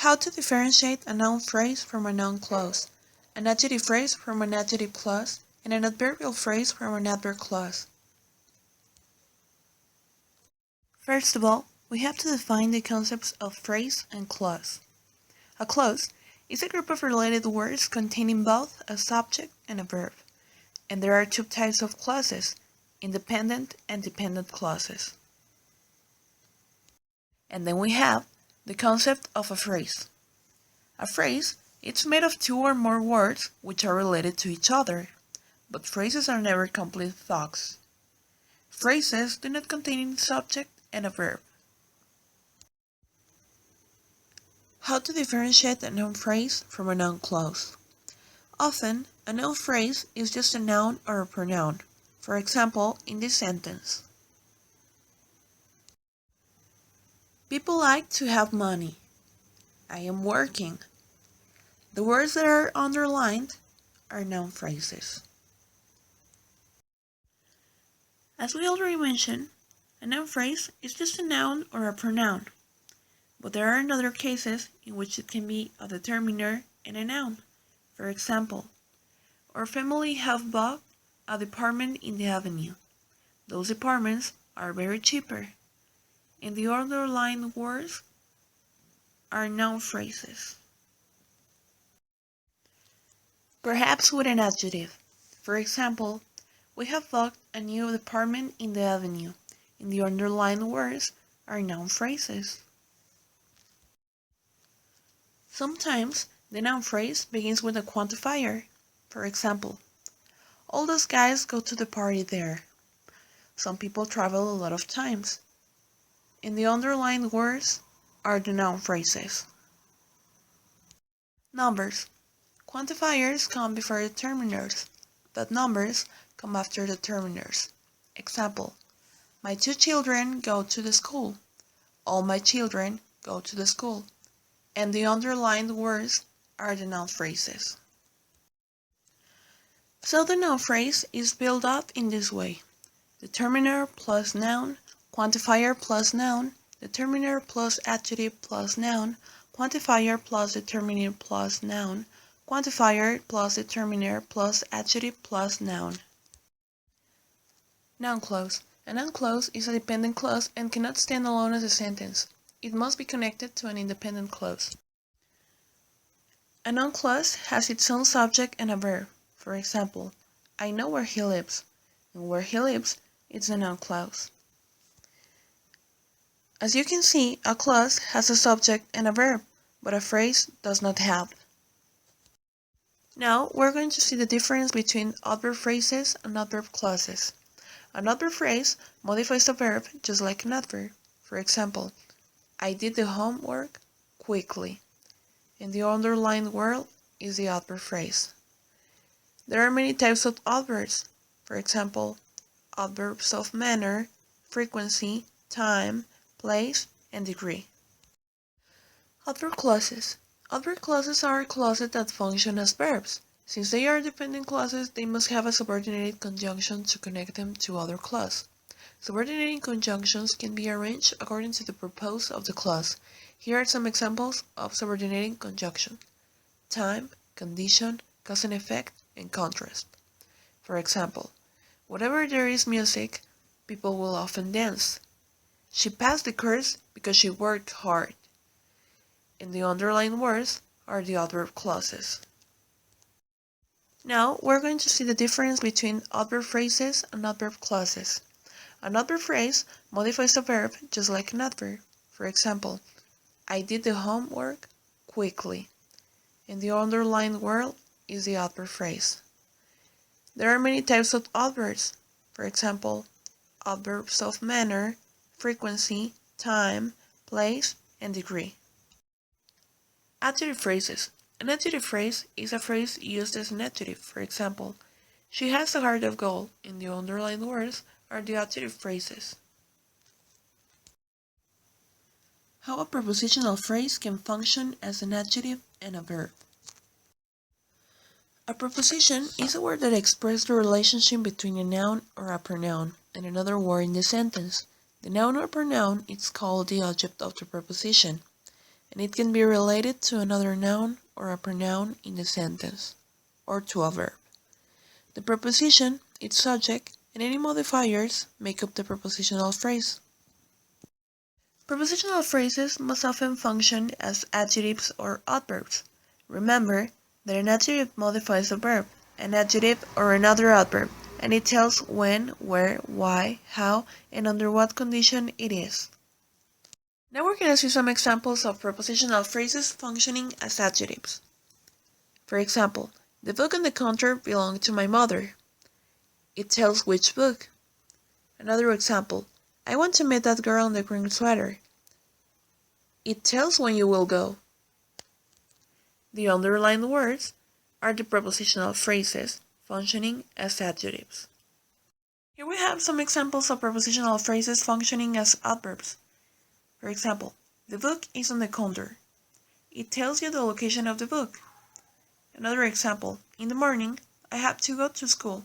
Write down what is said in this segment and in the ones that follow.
How to differentiate a noun phrase from a noun clause, an adjective phrase from an adjective clause, and an adverbial phrase from an adverb clause. First of all, we have to define the concepts of phrase and clause. A clause is a group of related words containing both a subject and a verb. And there are two types of clauses, independent and dependent clauses. And then we have the concept of a phrase. A phrase is made of two or more words which are related to each other, but phrases are never complete thoughts. Phrases do not contain a subject and a verb. How to differentiate a noun phrase from a noun clause? Often, a noun phrase is just a noun or a pronoun. For example, in this sentence, people like to have money. I am working. The words that are underlined are noun phrases. As we already mentioned, a noun phrase is just a noun or a pronoun, but there are other cases in which it can be a determiner and a noun. For example, our family have bought a department in the avenue. Those departments are very cheaper. And the underlined words are noun phrases. Perhaps with an adjective. For example, we have bought a new department in the avenue. And the underlined words are noun phrases. Sometimes the noun phrase begins with a quantifier. For example, all those guys go to the party there. Some people travel a lot of times. And the underlined words are the noun phrases. Numbers. Quantifiers come before determiners, but numbers come after determiners. Example, my 2 children go to the school. All my children go to the school. And the underlined words are the noun phrases. So the noun phrase is built up in this way. Determiner plus noun, quantifier plus noun, determiner plus adjective plus noun, quantifier plus determiner plus noun, quantifier plus determiner plus adjective plus noun. Noun clause. A noun clause is a dependent clause and cannot stand alone as a sentence. It must be connected to an independent clause. A noun clause has its own subject and a verb. For example, I know where he lives, and where he lives is a noun clause. As you can see, a clause has a subject and a verb, but a phrase does not have. Now we're going to see the difference between adverb phrases and adverb clauses. An adverb phrase modifies a verb just like an adverb. For example, I did the homework quickly. And the underlined word is the adverb phrase. There are many types of adverbs. For example, adverbs of manner, frequency, time, place, and degree. Adverb clauses. Adverb clauses are clauses that function as verbs. Since they are dependent clauses, they must have a subordinated conjunction to connect them to other clause. Subordinating conjunctions can be arranged according to the purpose of the clause. Here are some examples of subordinating conjunction: time, condition, cause and effect, and contrast. For example, whenever there is music, people will often dance. She passed the course because she worked hard. And the underlined words are the adverb clauses. Now we're going to see the difference between adverb phrases and adverb clauses. An adverb phrase modifies a verb just like an adverb. For example, I did the homework quickly. And the underlined word is the adverb phrase. There are many types of adverbs. For example, adverbs of manner, frequency, time, place, and degree. Adjective phrases. An adjective phrase is a phrase used as an adjective. For example, she has a heart of gold, and the underlined words are the adjective phrases. How a prepositional phrase can function as an adjective and a verb. A preposition is a word that expresses the relationship between a noun or a pronoun and another word in the sentence. The noun or pronoun is called the object of the preposition. and it can be related to another noun or a pronoun in the sentence, or to a verb. The preposition, its subject, and any modifiers make up the prepositional phrase. Prepositional phrases most often function as adjectives or adverbs. Remember that an adjective modifies a verb, an adjective or another adverb, and it tells when, where, why, how, and under what condition it is. Now we're going to see some examples of prepositional phrases functioning as adjectives. For example, the book on the counter belonged to my mother. It tells which book. Another example, I want to meet that girl in the green sweater. It tells when you will go. The underlined words are the prepositional phrases functioning as adjectives. Here we have some examples of prepositional phrases functioning as adverbs. For example, the book is on the counter. It tells you the location of the book. Another example, in the morning, I have to go to school.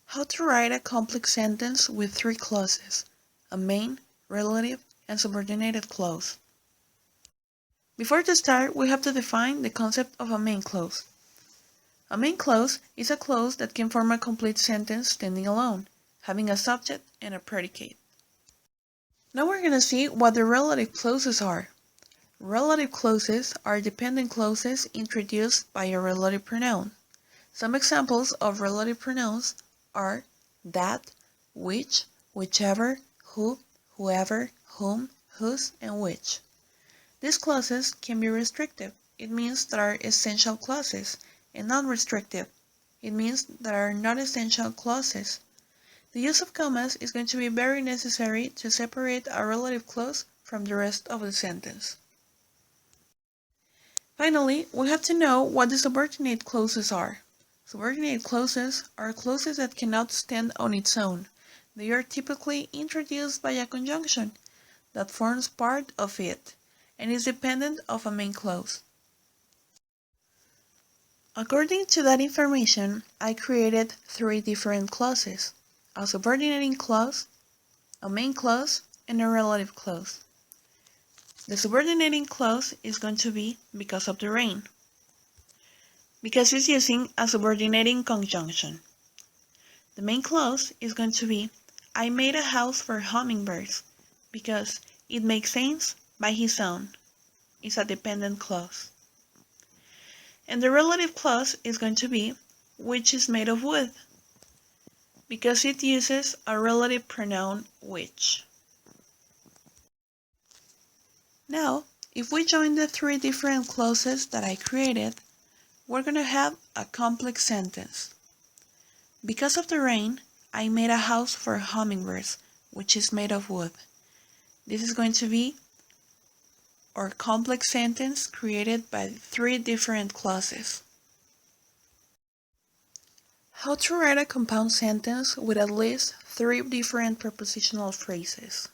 How to write a complex sentence with three clauses, a main, relative, and subordinated clause. Before to start, we have to define the concept of a main clause. A main clause is a clause that can form a complete sentence standing alone, having a subject and a predicate. Now we're going to see what the relative clauses are. Relative clauses are dependent clauses introduced by a relative pronoun. Some examples of relative pronouns are that, which, whichever, who, whoever, whom, whose, and which. These clauses can be restrictive. It means there are essential clauses, and non-restrictive. It means there are not essential clauses. The use of commas is going to be very necessary to separate a relative clause from the rest of the sentence. Finally, we have to know what the subordinate clauses are. Subordinate clauses are clauses that cannot stand on its own. They are typically introduced by a conjunction that forms part of it and is dependent of a main clause. According to that information, I created three different clauses: a subordinating clause, a main clause, and a relative clause. The subordinating clause is going to be because of the rain, because it's using a subordinating conjunction. The main clause is going to be I made a house for hummingbirds, because it makes sense by his own. It's a dependent clause. And the relative clause is going to be which is made of wood, because it uses a relative pronoun which. Now, if we join the three different clauses that I created, we're going to have a complex sentence. Because of the rain, I made a house for hummingbirds, which is made of wood. This is going to be our complex sentence created by three different clauses. How to write a compound sentence with at least three different prepositional phrases.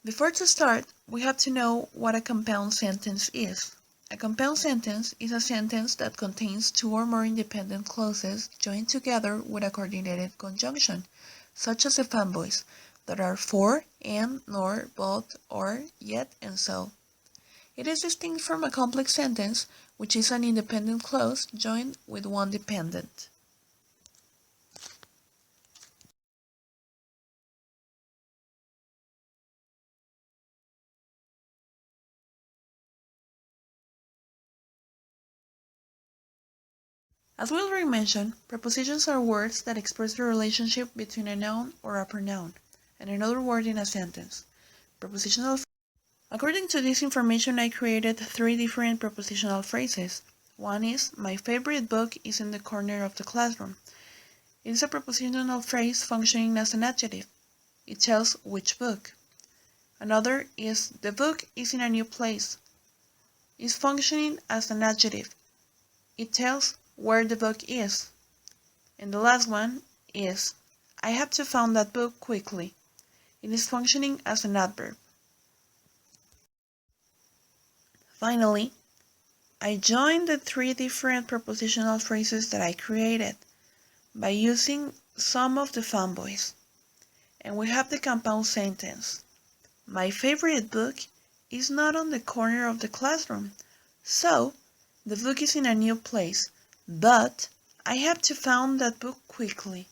Before to start, we have to know what a compound sentence is. A compound sentence is a sentence that contains two or more independent clauses joined together with a coordinated conjunction, such as the fanboys, that are for, and, nor, but, or, yet, and so. It is distinct from a complex sentence, which is an independent clause joined with one dependent. As we already mentioned, prepositions are words that express the relationship between a noun or a pronoun and another word in a sentence. According to this information, I created three different prepositional phrases. One is, my favorite book is in the corner of the classroom. It is a prepositional phrase functioning as an adjective. It tells which book. Another is, the book is in a new place. It's functioning as an adjective. It tells where the book is. And the last one is, I have to find that book quickly. It is functioning as an adverb. Finally, I joined the three different prepositional phrases that I created by using some of the fanboys. And we have the compound sentence. My favorite book is not on the corner of the classroom, so the book is in a new place, but I have to find that book quickly.